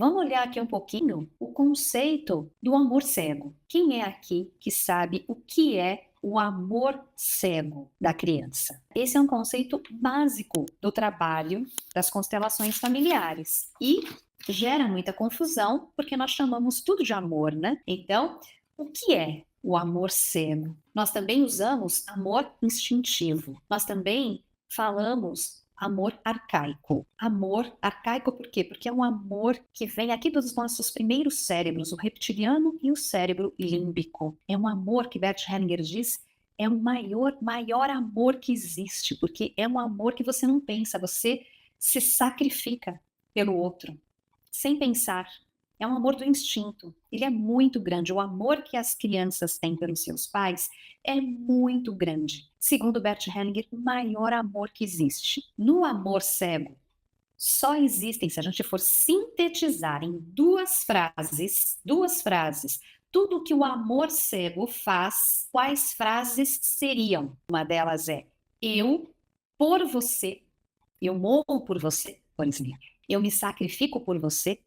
vamos olhar aqui um pouquinho o conceito do amor cego. Quem é aqui que sabe o que é o amor cego da criança? Esse é um conceito básico do trabalho das constelações familiares e gera muita confusão porque nós chamamos tudo de amor, né? Então, o que é o amor cego? Nós também usamos amor instintivo. Nós também falamos amor arcaico. Amor arcaico por quê? Porque é um amor que vem aqui dos nossos primeiros cérebros, o reptiliano e o cérebro límbico. É um amor que Bert Hellinger diz é o maior amor que existe, porque é um amor que você não pensa, você se sacrifica pelo outro, sem pensar. É um amor do instinto. Ele é muito grande. O amor que as crianças têm pelos seus pais é muito grande. Segundo Bert Hellinger, o maior amor que existe. No amor cego, só existem, se a gente for sintetizar em duas frases, tudo que o amor cego faz, quais frases seriam? Uma delas é: eu por você, eu morro por você, por exemplo. Eu me sacrifico por você,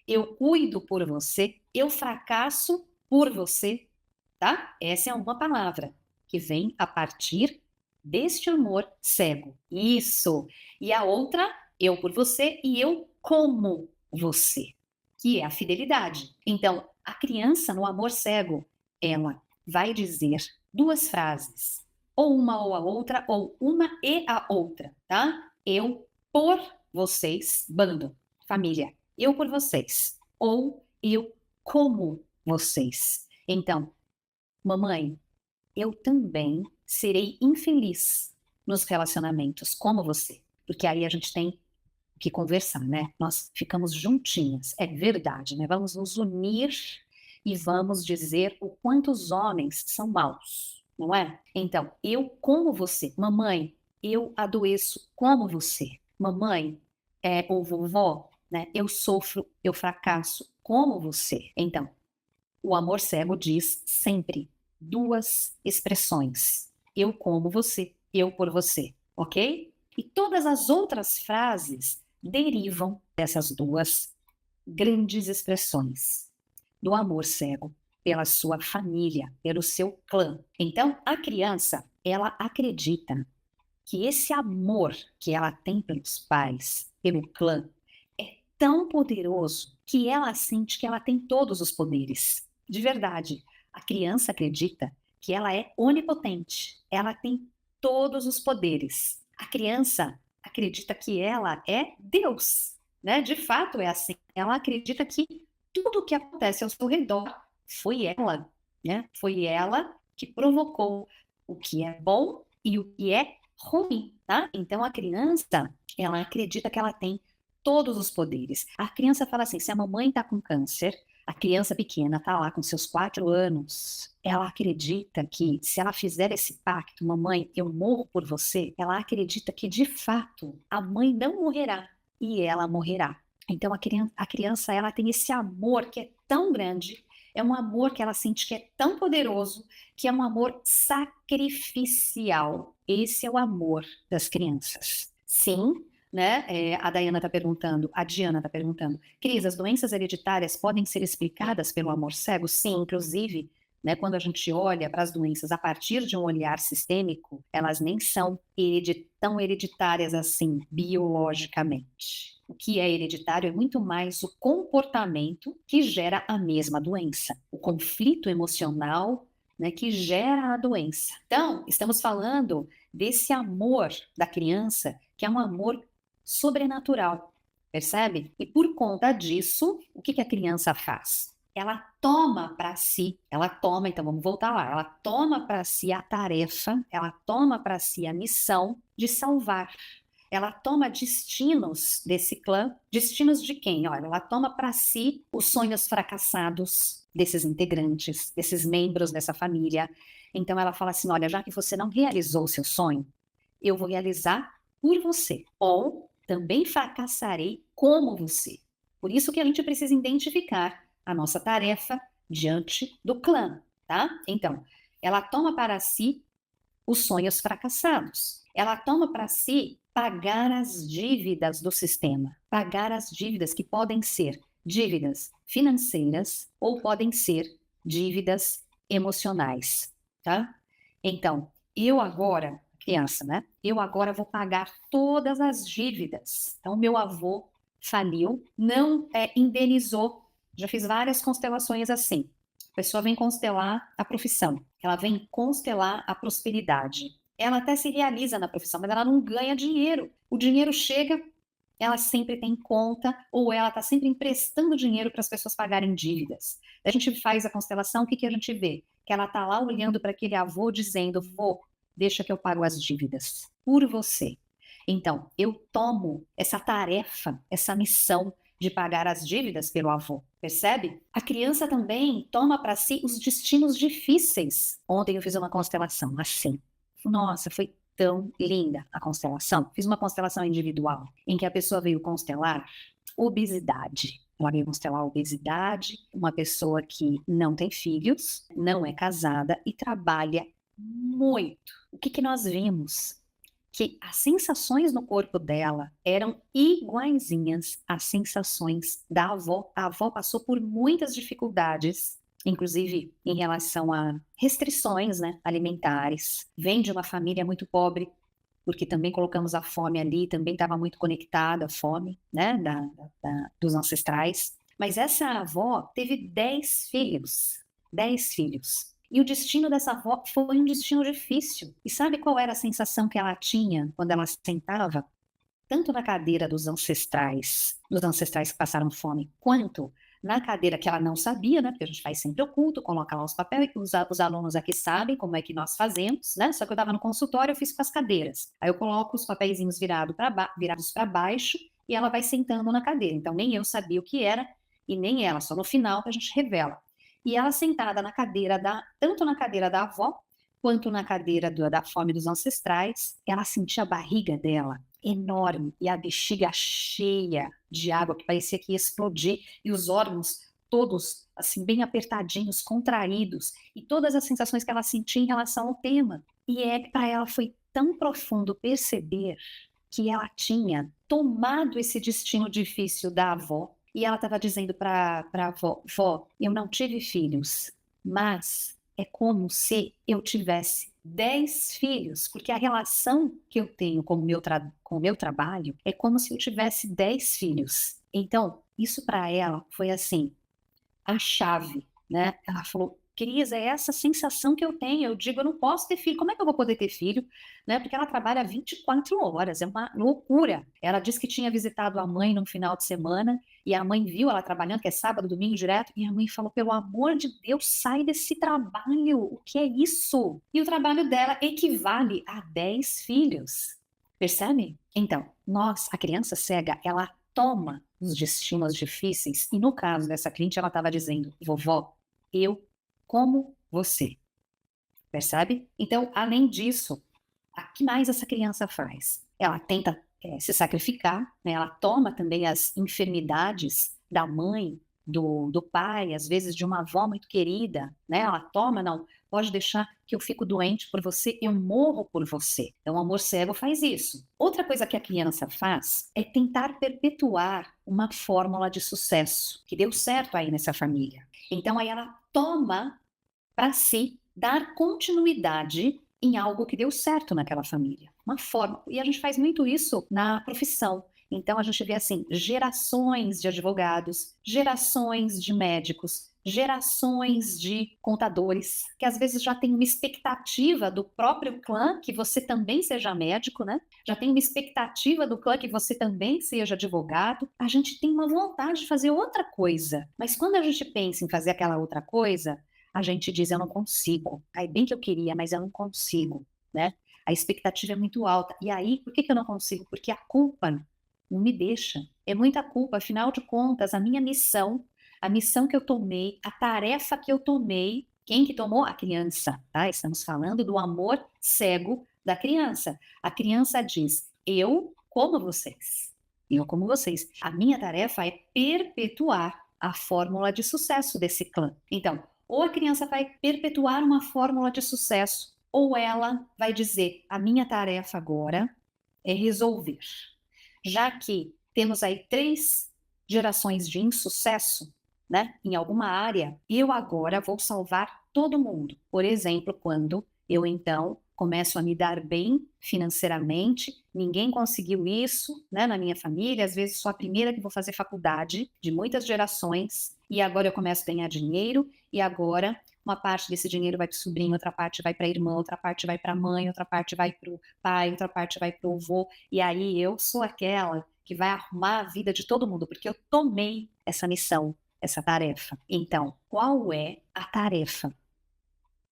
eu cuido por você, eu fracasso por você, tá? Essa é uma palavra que vem a partir deste amor cego. Isso. E a outra, eu por você e eu como você, que é a fidelidade. Então, a criança no amor cego, ela vai dizer duas frases, ou uma ou a outra, ou uma e a outra, tá? Eu por vocês, bando, família. Eu por vocês, ou eu como vocês. Então, mamãe, eu também serei infeliz nos relacionamentos, como você. Porque aí a gente tem que conversar, né? Nós ficamos juntinhas, é verdade, né? Vamos nos unir e vamos dizer o quanto os homens são maus, não é? Então, eu como você, mamãe, eu adoeço como você, mamãe, ou vovó, né? Eu sofro, eu fracasso como você. Então, o amor cego diz sempre duas expressões: eu como você, eu por você, ok? E todas as outras frases derivam dessas duas grandes expressões do amor cego pela sua família, pelo seu clã. Então, a criança, ela acredita que esse amor que ela tem pelos pais, pelo clã, é tão poderoso que ela sente que ela tem todos os poderes. De verdade, a criança acredita que ela é onipotente, ela tem todos os poderes. A criança acredita que ela é Deus, né? De fato é assim. Ela acredita que tudo o que acontece ao seu redor foi ela, né? Foi ela que provocou o que é bom e o que é ruim, tá? Então a criança, ela acredita que ela tem todos os poderes. A criança fala assim: se a mamãe está com câncer, a criança pequena está lá com seus 4 anos, ela acredita que se ela fizer esse pacto, mamãe, eu morro por você, ela acredita que de fato a mãe não morrerá e ela morrerá. Então a criança ela tem esse amor que é tão grande, é um amor que ela sente que é tão poderoso, que é um amor sacrificial. Esse é o amor das crianças. Sim, né? A Diana está perguntando, a Diana está perguntando, Cris, as doenças hereditárias podem ser explicadas pelo amor cego? Sim, inclusive, né, quando a gente olha para as doenças a partir de um olhar sistêmico, elas nem são tão hereditárias assim, biologicamente. O que é hereditário é muito mais o comportamento que gera a mesma doença, o conflito emocional, né, que gera a doença. Então, estamos falando desse amor da criança, que é um amor sobrenatural, percebe? E por conta disso, o que a criança faz? Ela toma para si, então vamos voltar lá, ela toma para si a tarefa, ela toma para si a missão de salvar. Ela toma destinos desse clã, destinos de quem? Olha, ela toma para si os sonhos fracassados desses integrantes, desses membros dessa família. Então ela fala assim: olha, já que você não realizou o seu sonho, eu vou realizar por você. Ou também fracassarei como você. Por isso que a gente precisa identificar a nossa tarefa diante do clã, tá? Então, ela toma para si os sonhos fracassados. Ela toma para si pagar as dívidas do sistema, pagar as dívidas que podem ser dívidas financeiras ou podem ser dívidas emocionais, tá? Então, eu agora, criança, né? Eu agora vou pagar todas as dívidas. Então, meu avô faliu, não indenizou. Já fiz várias constelações assim. A pessoa vem constelar a profissão, ela vem constelar a prosperidade. Ela até se realiza na profissão, mas ela não ganha dinheiro. O dinheiro chega, ela sempre tem conta, ou ela está sempre emprestando dinheiro para as pessoas pagarem dívidas. A gente faz a constelação, o que a gente vê? Que ela está lá olhando para aquele avô dizendo, vô, deixa que eu pago as dívidas por você. Então, eu tomo essa tarefa, essa missão de pagar as dívidas pelo avô, percebe? A criança também toma para si os destinos difíceis. Ontem eu fiz uma constelação assim. Nossa, foi tão linda a constelação. Fiz uma constelação individual, em que a pessoa veio constelar obesidade. Ela veio constelar obesidade, uma pessoa que não tem filhos, não é casada e trabalha muito. O que nós vimos? Que as sensações no corpo dela eram iguaizinhas às sensações da avó. A avó passou por muitas dificuldades, inclusive em relação a restrições, né, alimentares. Vem de uma família muito pobre, porque também colocamos a fome ali, também estava muito conectada à fome, né, dos ancestrais. Mas essa avó teve 10 filhos, 10 filhos. E o destino dessa avó foi um destino difícil. E sabe qual era a sensação que ela tinha quando ela sentava, tanto na cadeira dos ancestrais que passaram fome, quanto na cadeira que ela não sabia, né? Porque a gente faz sempre oculto, coloca lá os papéis, os alunos aqui sabem como é que nós fazemos, né? Só que eu estava no consultório, eu fiz com as cadeiras. Aí eu coloco os papeizinhos virados para baixo e ela vai sentando na cadeira. Então nem eu sabia o que era e nem ela, só no final que a gente revela. E ela sentada na cadeira tanto na cadeira da avó, quanto na cadeira da fome dos ancestrais, ela sentia a barriga dela enorme e a bexiga cheia de água que parecia que ia explodir e os órgãos todos assim bem apertadinhos, contraídos e todas as sensações que ela sentia em relação ao tema. E para ela foi tão profundo perceber que ela tinha tomado esse destino difícil da avó e ela estava dizendo para a avó, vó, eu não tive filhos, mas é como se eu tivesse 10 filhos, porque a relação que eu tenho com o meu trabalho é como se eu tivesse 10 filhos. Então, isso para ela foi assim, a chave, né? Ela falou, Cris, é essa sensação que eu tenho. Eu digo, eu não posso ter filho. Como é que eu vou poder ter filho? Né? Porque ela trabalha 24 horas, é uma loucura. Ela disse que tinha visitado a mãe no final de semana e a mãe viu ela trabalhando, que é sábado, domingo direto, e a mãe falou, pelo amor de Deus, sai desse trabalho. O que é isso? E o trabalho dela equivale a 10 filhos. Percebe? Então, a criança cega, ela toma os destinos difíceis, e no caso dessa cliente, ela estava dizendo, vovó, eu como você, percebe? Então, além disso, o que mais essa criança faz? Ela tenta se sacrificar, né? Ela toma também as enfermidades da mãe, do pai, às vezes de uma avó muito querida, né? Ela toma, não, pode deixar que eu fico doente por você, eu morro por você. Então, o amor cego faz isso. Outra coisa que a criança faz é tentar perpetuar uma fórmula de sucesso, que deu certo aí nessa família. Então, aí ela toma para si dar continuidade em algo que deu certo naquela família. Uma forma. E a gente faz muito isso na profissão. Então a gente vê assim, gerações de advogados, gerações de médicos, gerações de contadores, que às vezes já tem uma expectativa do próprio clã que você também seja médico, né? Já tem uma expectativa do clã que você também seja advogado. A gente tem uma vontade de fazer outra coisa, mas quando a gente pensa em fazer aquela outra coisa, a gente diz, eu não consigo. Aí bem que eu queria, mas eu não consigo, né? A expectativa é muito alta. E aí, por que eu não consigo? Porque a culpa não me deixa. É muita culpa, afinal de contas, a missão que eu tomei, a tarefa que eu tomei, quem que tomou? A criança, tá? Estamos falando do amor cego da criança. A criança diz, eu como vocês. Eu como vocês. A minha tarefa é perpetuar a fórmula de sucesso desse clã. Então, ou a criança vai perpetuar uma fórmula de sucesso, ou ela vai dizer, a minha tarefa agora é resolver. Já que temos aí 3 gerações de insucesso, né, em alguma área, eu agora vou salvar todo mundo. Por exemplo, quando eu então começo a me dar bem financeiramente, ninguém conseguiu isso, né, na minha família, às vezes sou a primeira que vou fazer faculdade de muitas gerações, e agora eu começo a ganhar dinheiro, e agora uma parte desse dinheiro vai para o sobrinho, outra parte vai para a irmã, outra parte vai para a mãe, outra parte vai para o pai, outra parte vai para o avô, e aí eu sou aquela que vai arrumar a vida de todo mundo, porque eu tomei essa missão, essa tarefa. Então, qual é a tarefa?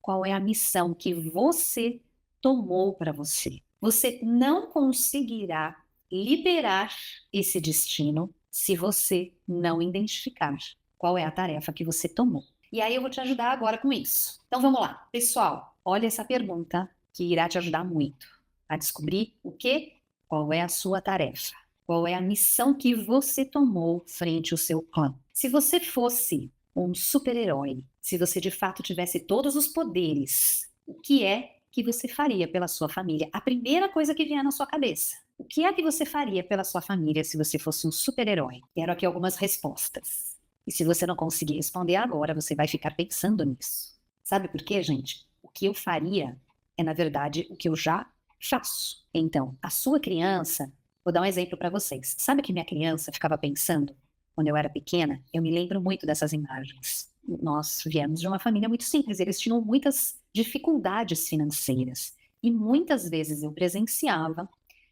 Qual é a missão que você tomou para você? Você não conseguirá liberar esse destino se você não identificar qual é a tarefa que você tomou. E aí eu vou te ajudar agora com isso. Então vamos lá, pessoal, olha essa pergunta que irá te ajudar muito a descobrir o que, qual é a sua tarefa, qual é a missão que você tomou frente ao seu clã. Se você fosse um super-herói, se você de fato tivesse todos os poderes, o que é que você faria pela sua família? A primeira coisa que vier na sua cabeça. O que é que você faria pela sua família se você fosse um super-herói? Quero aqui algumas respostas. E se você não conseguir responder agora, você vai ficar pensando nisso. Sabe por quê, gente? O que eu faria é, na verdade, o que eu já faço. Então, a sua criança, vou dar um exemplo para vocês. Sabe o que minha criança ficava pensando quando eu era pequena? Eu me lembro muito dessas imagens. Nós viemos de uma família muito simples, eles tinham muitas dificuldades financeiras. E muitas vezes eu presenciava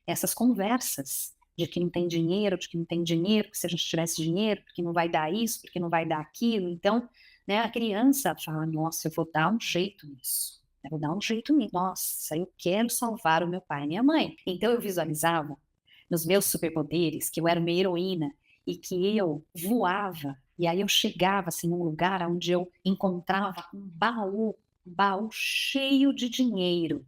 essas conversas de que não tem dinheiro, de que não tem dinheiro, que se a gente tivesse dinheiro, porque não vai dar isso, porque não vai dar aquilo. Então, né, a criança fala, nossa, eu vou dar um jeito nisso. Eu vou dar um jeito nisso. Nossa, eu quero salvar o meu pai e minha mãe. Então, eu visualizava nos meus superpoderes que eu era uma heroína e que eu voava. E aí eu chegava assim num lugar onde eu encontrava um baú cheio de dinheiro,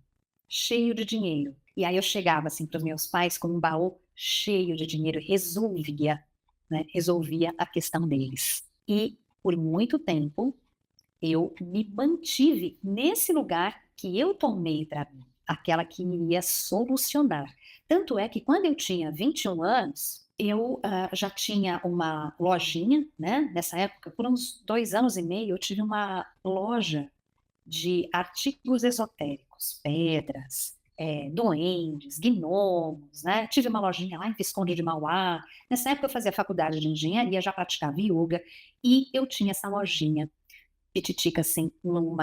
cheio de dinheiro. E aí eu chegava assim para os meus pais com um baú cheio de dinheiro, resolvia, né, resolvia a questão deles. E por muito tempo eu me mantive nesse lugar que eu tomei para mim, aquela que iria solucionar. Tanto é que quando eu tinha 21 anos, eu já tinha uma lojinha, né? Nessa época, por uns 2 anos e meio, eu tive uma loja de artigos esotéricos, pedras, duendes, gnomos, né? Tive uma lojinha lá em Visconde de Mauá. Nessa época eu fazia faculdade de engenharia, já praticava yoga, e eu tinha essa lojinha pititica, assim, no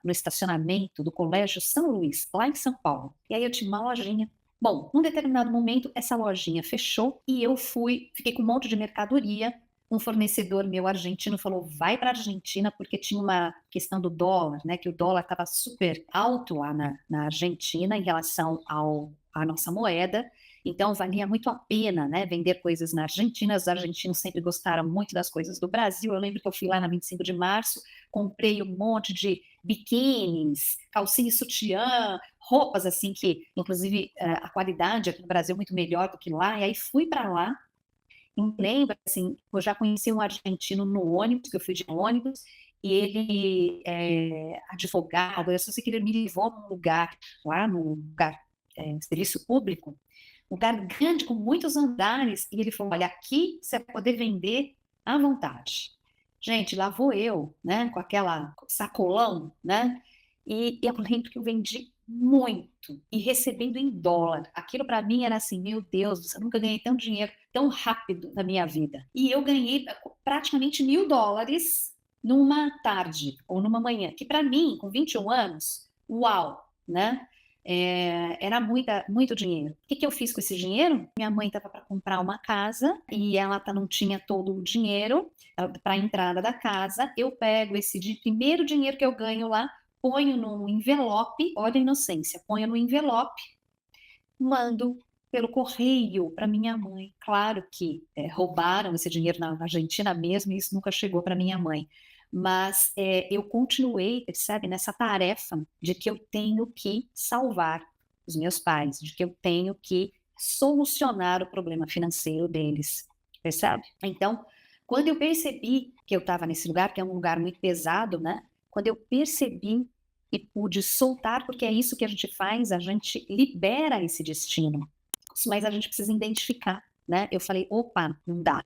estacionamento do Colégio São Luís, lá em São Paulo. E aí eu tinha uma lojinha. Bom, num determinado momento, essa lojinha fechou e eu fiquei com um monte de mercadoria. Um fornecedor meu argentino falou, vai para a Argentina, porque tinha uma questão do dólar, né? Que o dólar estava super alto lá na Argentina em relação à nossa moeda. Então, valia muito a pena, né, vender coisas na Argentina. Os argentinos sempre gostaram muito das coisas do Brasil. Eu lembro que eu fui lá na 25 de março, comprei um monte de biquínis, calcinha e sutiã, roupas assim que, inclusive, a qualidade aqui no Brasil é muito melhor do que lá. E aí fui para lá. E me lembro, assim, eu já conheci um argentino no ônibus, que eu fui de ônibus, e ele é advogado. Eu só sei que ele me levou num lugar, lá no lugar, serviço público, um lugar grande com muitos andares, e ele falou, olha, aqui você vai poder vender à vontade. Gente, lá vou eu, né, com aquela sacolão, né, e eu lembro que eu vendi muito, e recebendo em dólar. Aquilo para mim era assim, meu Deus, eu nunca ganhei tanto dinheiro tão rápido na minha vida. E eu ganhei praticamente US$ 1.000 numa tarde, ou numa manhã, que para mim, com 21 anos, uau, né? Era muito dinheiro. O que eu fiz com esse dinheiro? Minha mãe estava para comprar uma casa e ela não tinha todo o dinheiro para a entrada da casa. Eu pego esse primeiro dinheiro que eu ganho lá, ponho no envelope, olha a inocência, ponho no envelope, mando pelo correio para minha mãe. Claro que roubaram esse dinheiro na Argentina mesmo e isso nunca chegou para minha mãe. Mas eu continuei, percebe, nessa tarefa de que eu tenho que salvar os meus pais, de que eu tenho que solucionar o problema financeiro deles, percebe? Então, quando eu percebi que eu estava nesse lugar, que é um lugar muito pesado, né? Quando eu percebi e pude soltar, porque é isso que a gente faz, a gente libera esse destino, mas a gente precisa identificar, né? Eu falei, opa, não dá.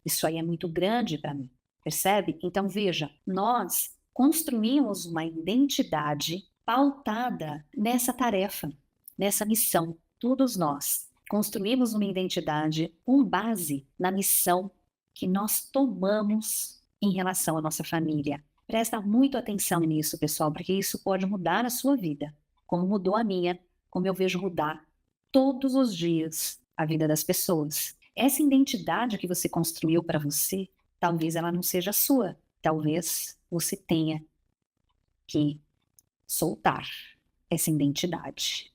Isso aí é muito grande para mim, percebe? Então veja, nós construímos uma identidade pautada nessa tarefa, nessa missão. Todos nós construímos uma identidade com base na missão que nós tomamos em relação à nossa família. Presta muito atenção nisso, pessoal, porque isso pode mudar a sua vida, como mudou a minha, como eu vejo mudar todos os dias a vida das pessoas. Essa identidade que você construiu para você, talvez ela não seja sua. Talvez você tenha que soltar essa identidade.